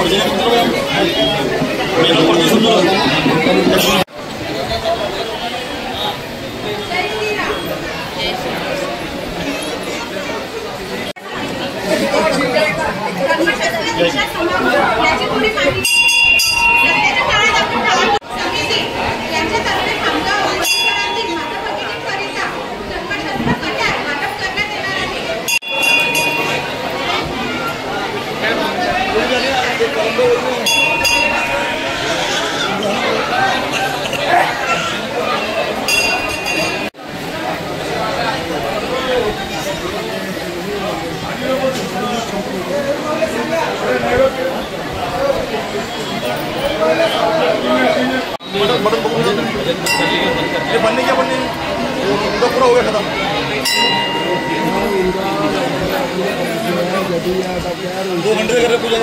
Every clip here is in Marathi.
ये बनने क्या बनने तो पूरा हो गया खत्म। दो घंटे कर रहे पूजा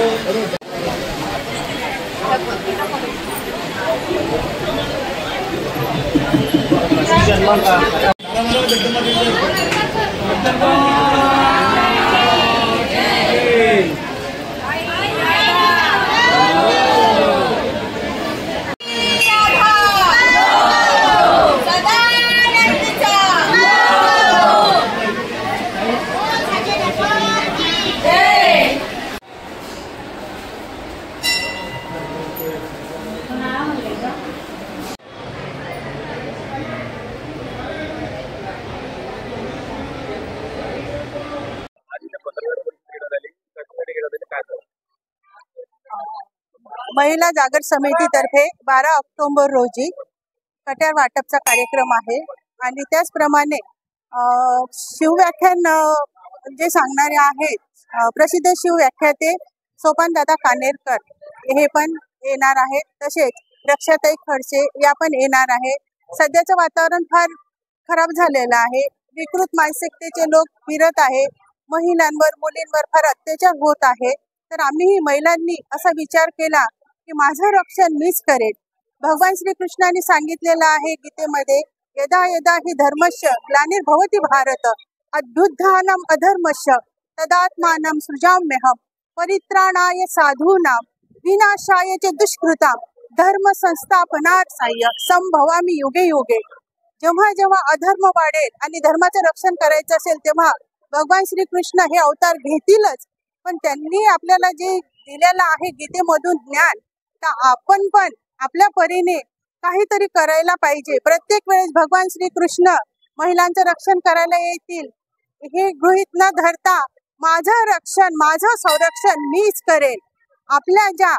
महिला जागर समितीतर्फे 12 ऑक्टोबर रोजी कट्यार वाटपचा कार्यक्रम आहे आणि त्याचप्रमाणे शिवव्याख्यान जे सांगणारे आहेत प्रसिद्ध शिवव्याख्याते सोपानदादा कानेरकर हे पण येणार आहेत। तसेच रक्षाताई खडसे या पण येणार आहे। सध्याचं वातावरण फार खराब झालेलं आहे। विकृत मानसिकतेचे लोक फिरत आहे। महिलांवर मुलींवर फार अत्याचार होत आहे। तर आम्ही महिलांनी असा विचार केला की माझं रक्षण मीच करेन। भगवान श्री कृष्णाने सांगितलेलं आहे गीतेमध्ये, यदा यदा हि धर्मस्य ग्लानिर्भवति भारत अभ्युत्थानम अधर्मस्य तदात्मानं सृजाम्यहम् परित्राणाय साधूनां विनाशाय च दुष्कृतां धर्म संस्थापनार्थाय संभवामि युगे युगे। जेव्हा जेव्हा अधर्म वाढेल आणि धर्माचं रक्षण करायचं असेल तेव्हा भगवान श्री कृष्ण हे अवतार घेतीलच। पण त्यांनी आपल्याला जे दिलेलं आहे गीतेमधून ज्ञान, तर आपण पण आपल्या परीने काहीतरी करायला पाहिजे। प्रत्येक वेळेस भगवान श्री कृष्ण महिलांचं रक्षण करायला येतील हे गृहीत न धरता माझं रक्षण माझं संरक्षण मीच करेन। आपल्या ज्या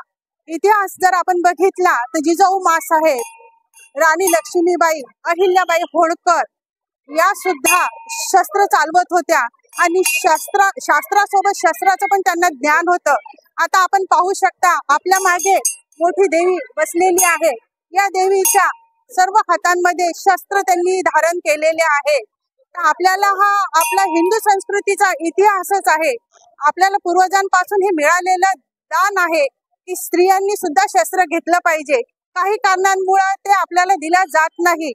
इतिहास जर आपण बघितला तर जिजाऊ माँसाहेब, राणी लक्ष्मीबाई, अहिल्याबाई होळकर या सुद्धा शस्त्र चालवत होत्या आणि शास्त्रासोबत शस्त्राचं पण त्यांना ज्ञान होतं। आता आपण पाहू शकता आपल्या मागे मोठी देवी बसलेली आहे। या देवीच्या सर्व हातांमध्ये शस्त्र त्यांनी धारण केलेले आहे। तर आपल्याला हा आपला हिंदू संस्कृतीचा इतिहासच आहे। आपल्याला पूर्वजांपासून हे मिळालेलं दान आहे की स्त्रियांनी सुद्धा शस्त्र घेतलं पाहिजे। काही कारणांमुळे ते आपल्याला दिल्या जात नाही,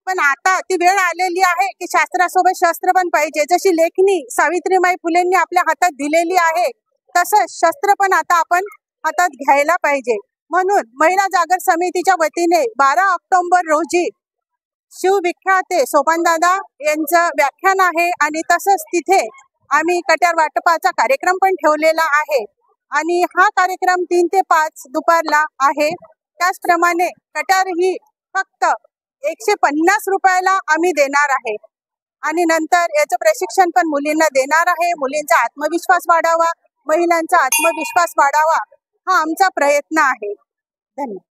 पण आता ती वेळ आलेली आहे की शास्त्रासोबत शस्त्र पण पाहिजे। जशी लेखनी सावित्रीबाई फुलेंनी आपल्या हातात दिलेली आहे तसंच शस्त्र पण आता आपण हातात घ्यायला पाहिजे। म्हणून महिला जागर समितीच्या वतीने 12 ऑक्टोबर रोजी शिवविख्याते सोपानदादा यांचं व्याख्यान आहे आणि तसंच तिथे आम्ही कट्यार वाटपाचा कार्यक्रम पण ठेवलेला आहे आणि हा कार्यक्रम 3 ते 5 दुपारला आहे। त्याचप्रमाणे कट्यार ही फक्त 150 रुपयाला आम्ही देणार आहे आणि नंतर याचं प्रशिक्षण पण मुलींना देणार आहे। मुलींचा आत्मविश्वास वाढावा, महिलांचा आत्मविश्वास वाढावा हा आमचा प्रयत्न आहे। धन्यवाद।